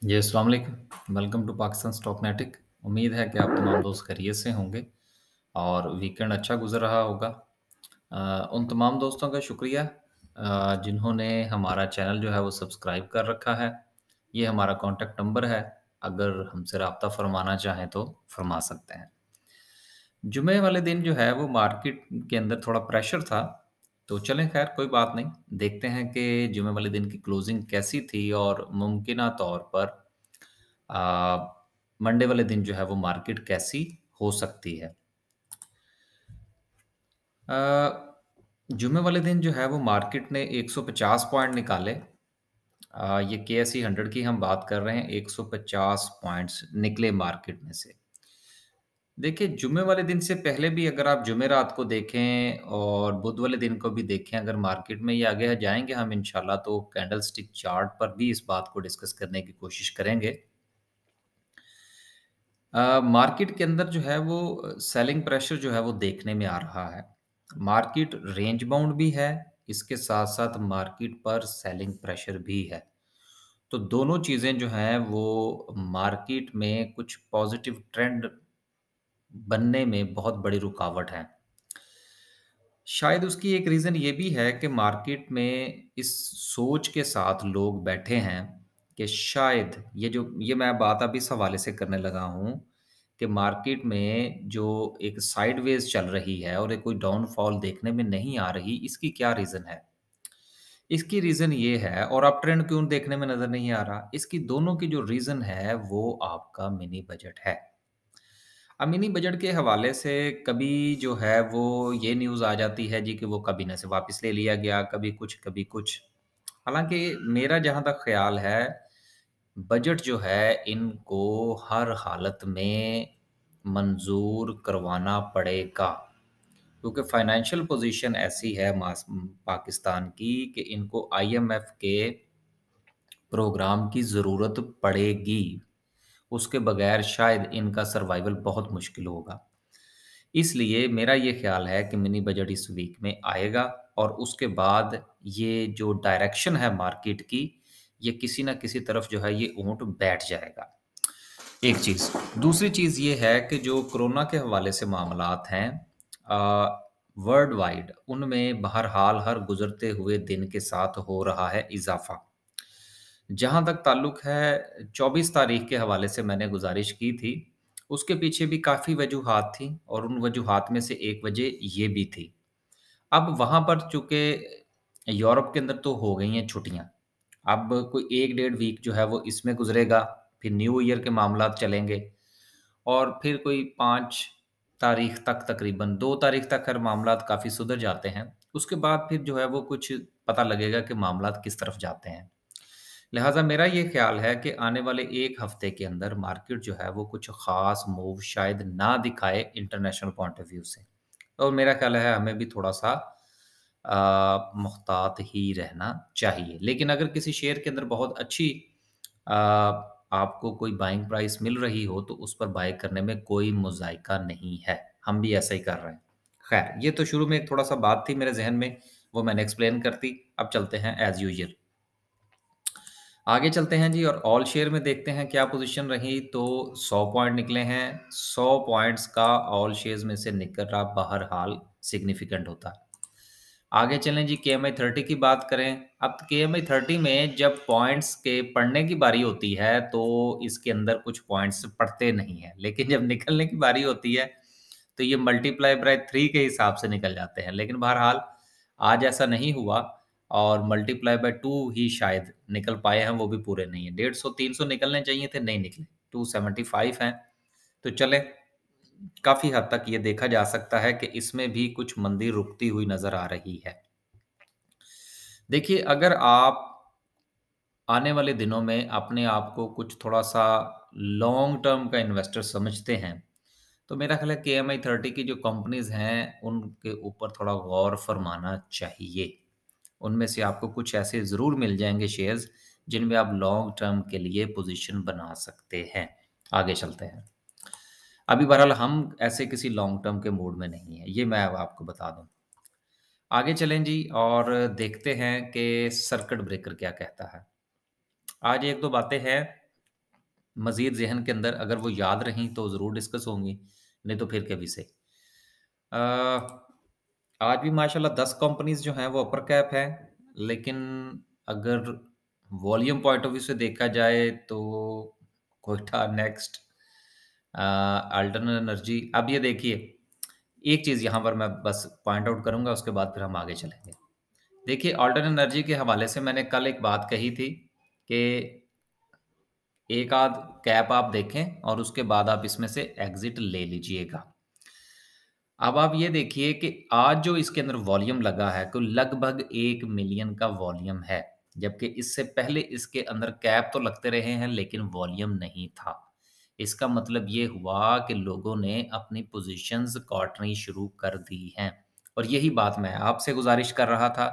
जी, अस्सलाम वालेकुम। Welcome to Pakistan Stocknetic. उम्मीद है कि आप तमाम दोस्त खैरियत से होंगे और वीकेंड अच्छा गुज़र रहा होगा। उन तमाम दोस्तों का शुक्रिया जिन्होंने हमारा चैनल जो है वो सब्सक्राइब कर रखा है। ये हमारा कॉन्टैक्ट नंबर है, अगर हमसे रब्ता फ़रमाना चाहें तो फ़रमा सकते हैं। जुमे वाले दिन जो है वो मार्केट के अंदर थोड़ा प्रेशर था, तो चलें खैर कोई बात नहीं। देखते हैं कि जुमे वाले दिन की क्लोज़िंग कैसी थी और मुमकिना तौर पर अ, मंडे वाले दिन जो है वो मार्केट कैसी हो सकती है। अ, जुमे वाले दिन जो है वो मार्केट ने 150 पॉइंट निकाले। ये केएसई 100 की हम बात कर रहे हैं, 150 पॉइंट्स निकले मार्केट में से। देखिए, जुमे वाले दिन से पहले भी अगर आप जुमेरात को देखें और बुध वाले दिन को भी देखें, अगर मार्केट में ये आगे जाएँगे हम इंशाल्लाह, तो कैंडलस्टिक चार्ट पर भी इस बात को डिस्कस करने की कोशिश करेंगे। मार्केट के अंदर जो है वो सेलिंग प्रेशर जो है वो देखने में आ रहा है। मार्केट रेंज बाउंड भी है, इसके साथ-साथ मार्केट पर सेलिंग प्रेशर भी है। तो दोनों चीज़ें जो हैं वो मार्केट में कुछ पॉज़िटिव ट्रेंड बनने में बहुत बड़ी रुकावट हैं। शायद उसकी एक रीज़न ये भी है कि मार्केट में इस सोच के साथ लोग बैठे हैं कि शायद ये मैं बात अब इस हवाले से करने लगा हूँ कि मार्केट में जो एक साइडवेज़ चल रही है और एक कोई डाउनफॉल देखने में नहीं आ रही, इसकी क्या रीज़न है? इसकी रीज़न ये है और अप ट्रेंड क्यों देखने में नज़र नहीं आ रहा? इसकी दोनों की जो रीज़न है वो आपका मिनी बजट है। मिनी बजट के हवाले से कभी जो है वो ये न्यूज़ आ जाती है जी कि वो कैबिनेट से वापस ले लिया गया, कभी कुछ, कभी कुछ। हालाँकि मेरा जहाँ तक ख़्याल है, बजट जो है इनको हर हालत में मंज़ूर करवाना पड़ेगा। क्योंकि फ़ाइनेंशियल पोज़ीशन ऐसी है पाकिस्तान की कि इनको आईएमएफ के प्रोग्राम की ज़रूरत पड़ेगी। उसके बगैर शायद इनका सर्वाइवल बहुत मुश्किल होगा। इसलिए मेरा ये ख़्याल है कि मिनी बजट इस वीक में आएगा और उसके बाद ये जो डायरेक्शन है मार्केट की, ये किसी न किसी तरफ जो है ये ऊँट बैठ जाएगा। एक चीज़। दूसरी चीज़ ये है कि जो कोरोना के हवाले से मामलात हैं वर्ल्ड वाइड उनमें बहरहाल हर गुज़रते हुए दिन के साथ हो रहा है इज़ाफ़ा। जहाँ तक ताल्लुक है 24 तारीख के हवाले से मैंने गुज़ारिश की थी, उसके पीछे भी काफ़ी वजूहात थी और उन वजूहात में से एक वजह ये भी थी। अब वहाँ पर चूँकि यूरोप के अंदर तो हो गई हैं छुट्टियाँ, अब कोई 1 डेढ़ वीक जो है वो इसमें गुज़रेगा, फिर न्यू ईयर के मामलात चलेंगे और फिर कोई 5 तारीख तक तकरीबन 2 तारीख तक खैर मामलात काफ़ी सुधर जाते हैं। उसके बाद फिर जो है वो कुछ पता लगेगा कि मामलात किस तरफ जाते हैं। लिहाज़ा मेरा ये ख़्याल है कि आने वाले 1 हफ़्ते के अंदर मार्केट जो है वो कुछ ख़ास मूव शायद ना दिखाए इंटरनेशनल पॉइंट ऑफ व्यू से। और मेरा ख़्याल है हमें भी थोड़ा-सा मुहतात ही रहना चाहिए। लेकिन अगर किसी शेयर के अंदर बहुत अच्छी आपको कोई बाइंग प्राइस मिल रही हो तो उस पर बाय करने में कोई मुज़ायका नहीं है। हम भी ऐसा ही कर रहे हैं। ख़ैर ये तो शुरू में एक थोड़ा-सा बात थी मेरे ज़हन में, वो मैंने एक्सप्लेन कर दी। अब चलते हैं एज़ यूजुअल। आगे चलते हैं जी और ऑल शेयर में देखते हैं क्या पोजीशन रही तो 100 पॉइंट निकले हैं। 100 पॉइंट्स का ऑल शेयर्स में से निकला बहरहाल सिग्निफिकेंट होता है। आगे चलें जी केएमआई 30 की बात करें। अब केएमआई 30 में जब पॉइंट्स के पढ़ने की बारी होती है तो इसके अंदर कुछ पॉइंट्स पढ़ते नहीं हैं। लेकिन जब निकलने की बारी होती है तो ये मल्टीप्लाई बाय 3 के हिसाब से निकल जाते हैं। लेकिन बहरहाल आज ऐसा नहीं हुआ और मल्टीप्लाई बाय 2 ही शायद निकल पाए हैं, वो भी पूरे नहीं है। 150 300 निकलने चाहिए थे, नहीं निकले। 275 हैं। तो चलें, काफ़ी हद तक ये देखा जा सकता है कि इसमें भी कुछ मंदी रुकती हुई नज़र आ रही है। देखिए, अगर आप आने वाले दिनों में अपने आप को कुछ थोड़ा-सा लॉन्ग टर्म का इन्वेस्टर समझते हैं, तो मेरा ख़्याल है केएमआई 30 की जो कंपनीज़ हैं, उनके ऊपर थोड़ा गौर फ़रमाना चाहिए। उनमें से आपको कुछ ऐसे ज़रूर मिल जाएँगे शेयर्स, जिनमें आप लॉन्ग टर्म के लिए पोज़ीशन बना सकते हैं। आगे चलते हैं। अभी बहरहाल हम ऐसे किसी लॉन्ग टर्म के मूड में नहीं हैं, ये मैं अब आपको बता दूँ। आगे चलें जी और देखते हैं कि सर्किट ब्रेकर क्या कहता है। आज 1-2 बातें हैं मज़ीद ज़हन के अंदर अगर वो याद रहीं तो ज़रूर डिस्कस होंगी, नहीं तो फिर कभी से। अ, आज भी माशाल्लाह 10 कंपनीज़ जो हैं वो अपर कैप हैं, लेकिन अगर वॉल्यूम पॉइंट ऑफ व्यू से देखा जाए तो कोयटा नेक्स्ट, अल्टरनेट एनर्जी। अब ये देखिए, एक चीज़ यहाँ पर मैं बस पॉइंट आउट करूँगा, उसके बाद फिर हम आगे चलेंगे। देखिए, अल्टरनेट एनर्जी के हवाले से मैंने कल एक बात कही थी कि एक आध कैप आप देखें और उसके बाद आप इसमें से एग्ज़िट ले लीजिएगा। अब आप ये देखिए कि आज जो इसके अंदर वॉल्यूम लगा है, तो लगभग 1 मिलियन का वॉल्यूम है, जबकि इससे पहले इसके अंदर कैप तो लगते रहे हैं, लेकिन वॉल्यूम नहीं था। इसका मतलब ये हुआ कि लोगों ने अपनी पोज़ीशंस काटनी शुरू कर दी हैं, और यही बात मैं आपसे गुज़ारिश कर रहा था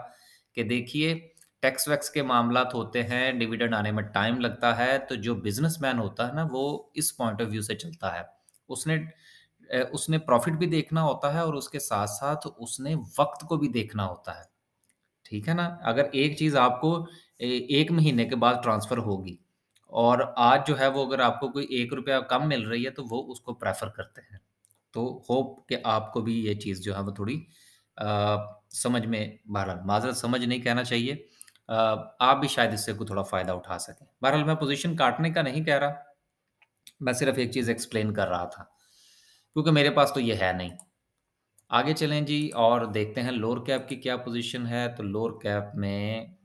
कि देखिए, टैक्स वैक्स के मामलात होते हैं, डिविडेंड आने में टाइम लगता है, तो जो बिज़नेसमैन होता है ना, वो इस पॉइंट ऑफ व्यू से चलता है। उसने उसने प्रॉफ़िट भी देखना होता है और उसके साथ-साथ उसने वक़्त को भी देखना होता है, ठीक है ना? अगर एक चीज़ आपको 1 महीने के बाद ट्रांसफ़र होगी और आज जो है वो अगर आपको कोई ₹1 कम मिल रही है, तो वो उसको प्रेफ़र करते हैं। तो होप कि आपको भी ये चीज़ जो है वो थोड़ी समझ में, बहरहाल माज़रत समझ नहीं कहना चाहिए, आप भी शायद इससे कोई थोड़ा फ़ायदा उठा सकें। बहरहाल मैं पोज़ीशन काटने का नहीं कह रहा, मैं सिर्फ़ एक चीज़ एक्सप्लेन कर रहा था, क्योंकि मेरे पास तो ये है नहीं। आगे चलें जी और देखते हैं लोअर कैप की क्या पोज़ीशन है, तो लोअर कैप में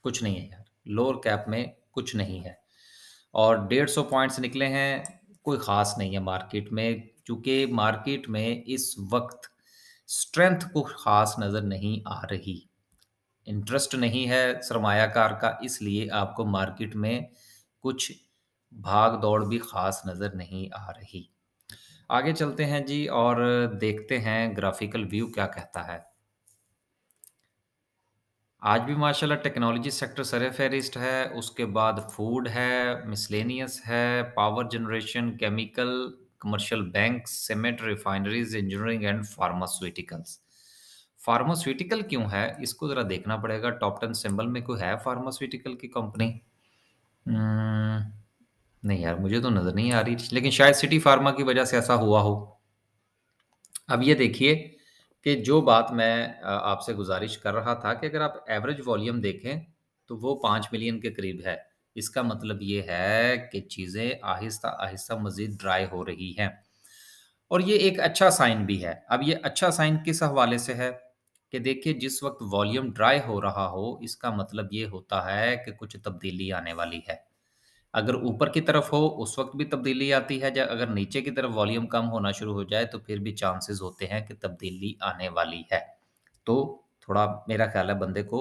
कुछ नहीं है यार, लोअर कैप में कुछ नहीं है और 150 पॉइंट्स निकले हैं, कोई ख़ास नहीं है मार्केट में, चूँकि मार्केट में इस वक़्त स्ट्रेंथ कुछ ख़ास नज़र नहीं आ रही। इंटरेस्ट नहीं है सरमायाकार का, इसलिए आपको मार्केट में कुछ भाग-दौड़ भी ख़ास नज़र नहीं आ रही। आगे चलते हैं जी और देखते हैं ग्राफ़िकल व्यू क्या कहता है। आज भी माशाल्लाह टेक्नोलॉजी सेक्टर सर-ए-फ़हरिस्त है, उसके बाद फूड है, मिसलेनियस है, power generation, chemical, commercial banks, cement, refineries, engineering and pharmaceuticals. Pharmaceutical क्यों है? इसको ज़रा देखना पड़ेगा, टॉप 10 सिंबल में कोई है फार्मास्यूटिकल की कंपनी? उम्म, नहीं यार, मुझे तो नज़र नहीं आ रही, लेकिन शायद सिटी फार्मा की वजह से ऐसा हुआ हो। अब ये देखिए कि जो बात मैं आपसे गुज़ारिश कर रहा था कि अगर आप एवरेज वॉल्यूम देखें, तो वो 5 मिलियन के करीब है। इसका मतलब ये है कि चीज़ें आहिस्ता-आहिस्ता मज़ीद ड्राई हो रही हैं और ये एक अच्छा साइन भी है। अब ये अच्छा साइन किस हवाले से है कि देखिए, जिस वक़्त वॉल्यूम ड्राई हो रहा हो, इसका मतलब ये होता है कि कुछ तब्दीली आने वाली है। अगर ऊपर की तरफ हो, उस वक़्त भी तब्दीली आती है, ज अगर नीचे की तरफ वॉल्यूम कम होना शुरू हो जाए, तो फिर भी चांसेज़ होते हैं कि तब्दीली आने वाली है। तो थोड़ा मेरा ख़्याल है बंदे को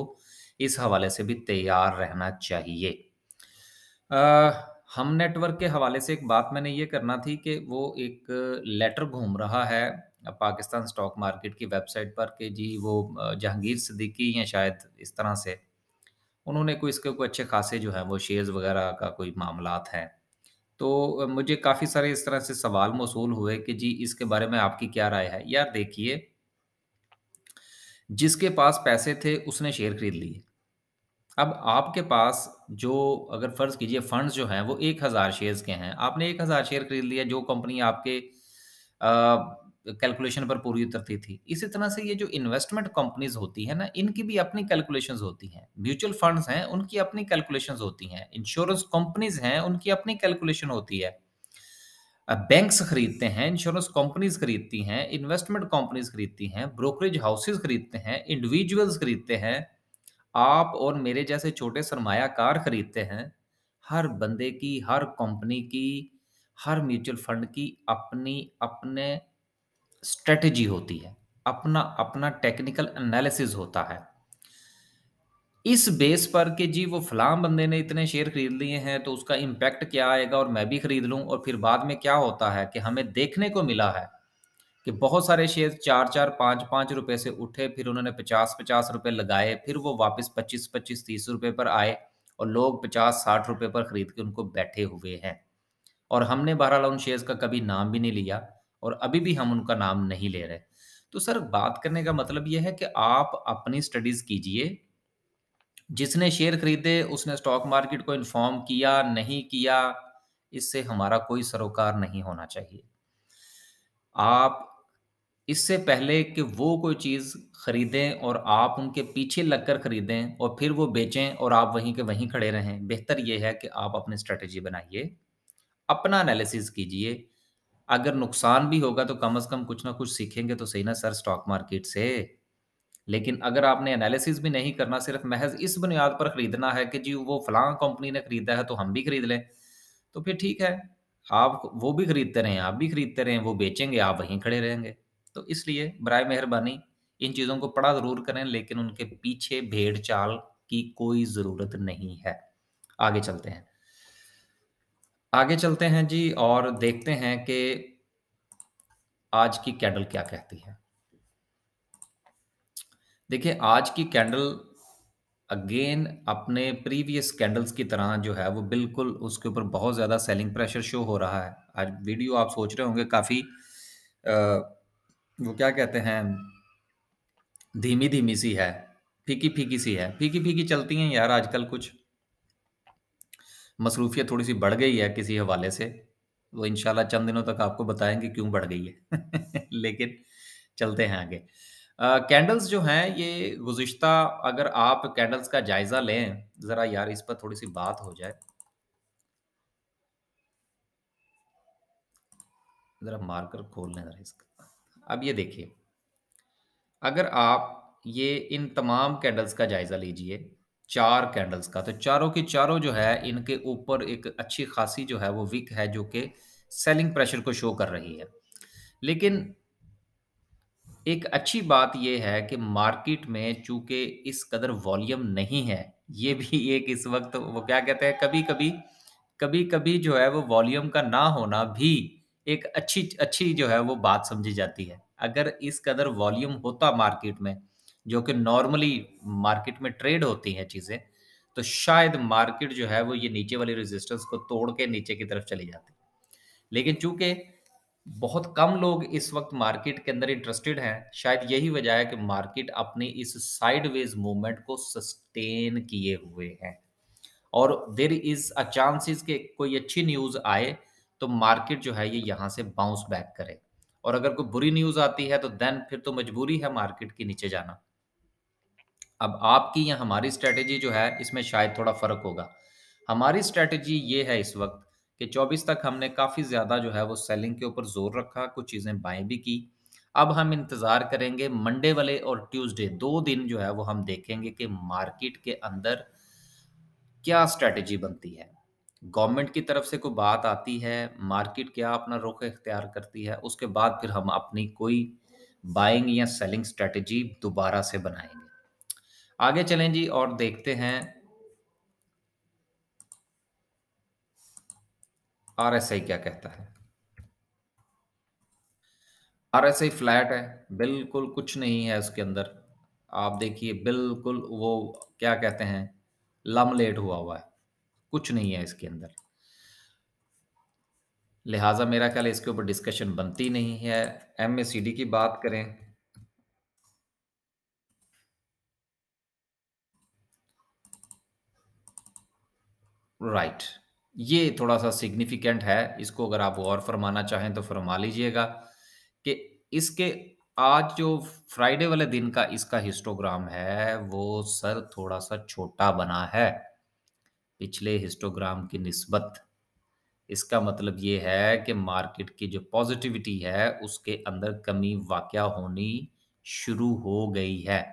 इस हवाले से भी तैयार रहना चाहिए। हम नेटवर्क के हवाले से एक बात मैंने ये करना थी कि वो एक लेटर घूम रहा है पाकिस्तान स्टॉक मार्केट की वेबसाइट पर कि जी वो जहांगीर सिद्दीकी या शायद इस तरह से उन्होंने कोई इसके कोई अच्छे खासे जो हैं वो शेयर्स वगैरह का कोई मामलात हैं। तो मुझे काफ़ी सारे इस तरह से सवाल मौसूल हुए कि जी इसके बारे में आपकी क्या राय है? यार देखिए, जिसके पास पैसे थे उसने शेयर खरीद लिए। अब आपके पास जो, अगर फ़र्ज़ कीजिए फंड्स जो हैं वो 1000 शेयर्स के हैं, आपने 1000 शेयर खरीद लिया जो कंपनी आपके कैलकुलेशन पर पूरी उतरती थी। इसी तरह से ये जो इन्वेस्टमेंट कंपनीज़ होती हैं ना, इनकी भी अपनी कैलकुलेशंस होती हैं। म्यूचुअल फंड्स हैं, उनकी अपनी कैलकुलेशंस होती हैं। इंश्योरेंस कंपनीज़ हैं, उनकी अपनी कैलकुलेशन होती है। बैंक्स खरीदते हैं, इंश्योरेंस कंपनीज़ खरीदती हैं, इन्वेस्टमेंट कंपनीज़ खरीदती हैं, ब्रोकरेज हाउसेज़ खरीदते हैं, इंडिविजुअल्स खरीदते हैं। आप और मेरे जैसे छोटे सरमायाकार खरीदते हैं। हर बंदे की, हर कंपनी की, हर म्यूचुअल फंड की अपने स्ट्रैटेजी होती है। अपना टेक्निकल एनालिसिस होता है। इस बेस पर कि जी वो फलाँ बंदे ने इतने शेयर खरीद लिए हैं तो उसका इम्पैक्ट क्या आएगा और मैं भी खरीद लूँ, और फिर बाद में क्या होता है कि हमें देखने को मिला है कि बहुत सारे शेयर 4-4 5-5 रुपए से उठे, फिर उन्होंने 50-50 रुपए लगाए, फिर वो वापस 25-25 30 रुपए पर आए और लोग 50-60 रुपए पर खरीद के उनको बैठे हुए हैं। और हमने बहरहाल उन शेयर्स का कभी नाम भी नहीं लिया और अभी भी हम उनका नाम नहीं ले रहे। तो सर बात करने का मतलब ये है कि आप अपनी स्टडीज़ कीजिए जिसने शेयर खरीदे उसने स्टॉक मार्केट को इन्फॉर्म किया, नहीं किया, इससे हमारा कोई सरोकार नहीं होना चाहिए। आप इससे पहले कि वो कोई चीज़ खरीदें और आप उनके पीछे लगकर खरीदें और फिर वो बेचें और आप वहीं के वहीं खड़े रहें, बेहतर ये है कि आप अपनी स्ट्रैटेजी बनाइए, अपना एनालिसिस कीजिए। अगर नुकसान भी होगा तो कम से कम कुछ ना कुछ सीखेंगे तो सही ना सर स्टॉक मार्केट से। लेकिन अगर आपने एनालिसिस भी नहीं करना, सिर्फ महज़ इस बुनियाद पर खरीदना है कि जी वो फलाँ कंपनी ने खरीदा है तो हम भी खरीद लें, तो फिर ठीक है, आप वो भी खरीदते रहें, आप भी खरीदते रहें, वो बेचेंगे, आप वहीं खड़े रहेंगे। तो इसलिए बराए मेहरबानी इन चीज़ों को पढ़ा ज़रूर करें, लेकिन उनके पीछे भेड़-चाल की कोई ज़रूरत नहीं है। आगे चलते हैं। आगे चलते हैं जी और देखते हैं कि आज की कैंडल क्या कहती है। देखिए, आज की कैंडल अगेन अपने प्रीवियस कैंडल्स की तरह जो है वो बिल्कुल उसके ऊपर बहुत ज़्यादा सेलिंग प्रेशर शो हो रहा है। आज वीडियो आप सोच रहे होंगे काफ़ी वो क्या कहते हैं धीमी-धीमी सी है, फीकी-फीकी सी है। फीकी-फीकी चलती हैं यार आजकल कुछ, मसरूफ़ियत थोड़ी-सी बढ़ गई है किसी हवाले से। वो इंशाल्लाह चंद दिनों तक आपको बताएँगे क्यों बढ़ गई है। लेकिन चलते हैं आगे। कैंडल्स जो हैं ये गुज़िश्ता अगर आप कैंडल्स का जायज़ा लें, ज़रा यार इस पर थोड़ी-सी बात हो जाए। ज़रा मार्कर खोल लें ज़रा इसका। अब ये देखिए, अगर आप ये इन तमाम कैंडल्स का जायज़ा लीजिए, 4 कैंडल्स का, तो चारों की चारों जो है इनके ऊपर एक अच्छी खासी जो है वो विक है जो कि सेलिंग प्रेशर को शो कर रही है। लेकिन एक अच्छी बात ये है कि मार्केट में चूँकि इस कदर वॉल्यूम नहीं है, ये भी एक इस वक़्त वो क्या कहते हैं कभी-कभी जो है वो वॉल्यूम का ना होना भी एक अच्छी अच्छी जो है वो बात समझी जाती है। अगर इस कदर वॉल्यूम होता मार्केट में, जो कि नॉर्मली मार्केट में ट्रेड होती हैं चीज़ें, तो शायद मार्केट जो है वो ये नीचे वाली रेजिस्टेंस को तोड़ के नीचे की तरफ चली जाती। लेकिन चूँकि बहुत कम लोग इस वक़्त मार्केट के अंदर इंटरेस्टेड हैं, शायद यही वजह है कि मार्केट अपनी इस साइडवेज़ मूवमेंट को सस्टेन किए हुए हैं। और देयर इज़ अ चांसेस कि कोई अच्छी न्यूज़ आए, तो मार्केट जो है ये यहाँ से बाउंस बैक करे। और अगर कोई बुरी न्यूज़ आती है तो देन फिर तो मजबूरी है मार्केट की नीचे जाना। अब आपकी या हमारी स्ट्रैटेजी जो है इसमें शायद थोड़ा फ़र्क होगा। हमारी स्ट्रैटेजी ये है इस वक़्त कि 24 तक हमने काफ़ी ज़्यादा जो है वो सेलिंग के ऊपर ज़ोर रखा, कुछ चीज़ें बाय भी की। अब हम इंतज़ार करेंगे मंडे वाले और ट्यूसडे 2 दिन जो है वो हम देखेंगे कि मार्केट के अंदर क्या स्ट्रैटेजी बनती है। गवर्नमेंट की तरफ से कोई बात आती है, मार्केट क्या अपना रुख इख्तियार करती है, उसके बाद फिर हम अपनी कोई बाइंग या सेलिंग स्ट्रैटेजी दोबारा से बनाएँगे। आगे चलें जी और देखते हैं आरएसआई क्या कहता है। आरएसआई फ्लैट है, बिल्कुल कुछ नहीं है उसके अंदर। आप देखिए बिल्कुल वो क्या कहते हैं, लमलेट हुआ हुआ है, कुछ नहीं है इसके अंदर। लिहाज़ा मेरा ख़्याल है इसके ऊपर डिस्कशन बनती नहीं है। एमएससीडी की बात करें, राइट, ये थोड़ा-सा सिग्निफिकेंट है, इसको अगर आप और फरमाना चाहें तो फरमा लीजिएगा कि इसके आज जो फ्राइडे वाले दिन का इसका हिस्टोग्राम है, वो सर थोड़ा-सा छोटा बना है, पिछले हिस्टोग्राम की निस्बत। इसका मतलब ये है कि मार्केट की जो पॉज़िटिविटी है, उसके अंदर कमी वाक़या होनी शुरू हो गई है।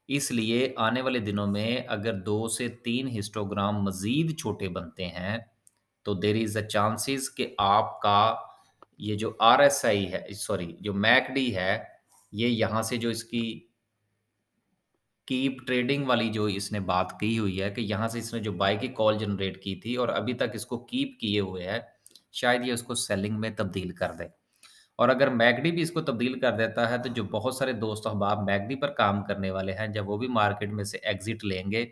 इसलिए आने वाले दिनों में अगर 2 से 3 हिस्टोग्राम मज़ीद छोटे बनते हैं, तो देयर इज़ अ चांसेस कि आपका ये जो आरएसआई है सॉरी जो मैकडी है, ये यहाँ से जो इसकी कीप ट्रेडिंग वाली जो इसने बात की हुई है कि यहाँ से इसने जो बाय की कॉल जनरेट की थी और अभी तक इसको कीप किए हुए है, शायद ये उसको सेलिंग में तब्दील कर दे। और अगर मैकडी भी इसको तब्दील कर देता है, तो जो बहुत सारे दोस्त अहबाब मैकडी पर काम करने वाले हैं, जब वो भी मार्केट में से एग्ज़िट लेंगे,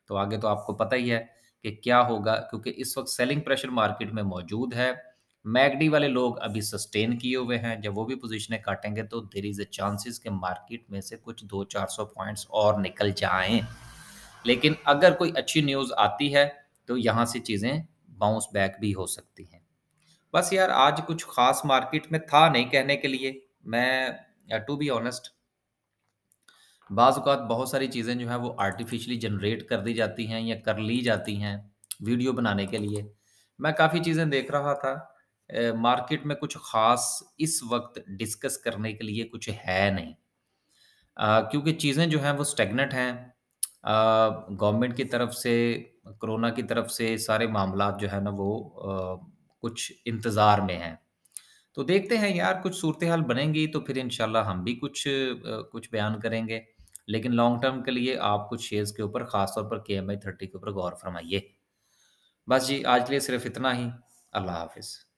तो आगे तो आपको पता ही है कि क्या होगा क्योंकि इस वक़्त सेलिंग प्रेशर मार्केट में मौजूद है। मैकडी वाले लोग अभी सस्टेन किए हुए हैं, जब वो भी पोज़ीशनें काटेंगे तो देयर इज़ अ चांसेस कि मार्केट में से कुछ 200-400 पॉइंट्स और निकल जाएँ। लेकिन अगर कोई अच्छी न्यूज़ आती है, तो यहाँ से चीज़ें बाउंस बैक भी हो सकती हैं। बस यार आज कुछ ख़ास मार्केट में था नहीं कहने के लिए। मैं टू बी ऑनेस्ट बाज़ औक़ात बहुत सारी चीज़ें जो हैं वो आर्टिफ़िशियली जनरेट कर दी जाती हैं या कर ली जाती हैं वीडियो बनाने के लिए। मैं काफ़ी चीज़ें देख रहा था मार्केट में कुछ ख़ास इस वक़्त डिस्कस करने के लिए कुछ है नहीं। क्योंकि चीज़ें जो हैं वो स्टैग्नेंट हैं। गवर्नमेंट की तरफ से, कोरोना की तरफ से सारे मामलात जो है ना वो कुछ इंतज़ार में हैं। तो देखते हैं यार कुछ सूरत-ए-हाल बनेंगी तो फिर इंशाल्लाह हम भी कुछ बयान करेंगे। लेकिन लॉन्ग टर्म के लिए आप कुछ शेयर्स के ऊपर ख़ास तौर पर केएमआई 30 के ऊपर गौर फ़रमाइए। बस जी आज के लिए सिर्फ़ इतना ही। अल्लाह हाफ़िज़।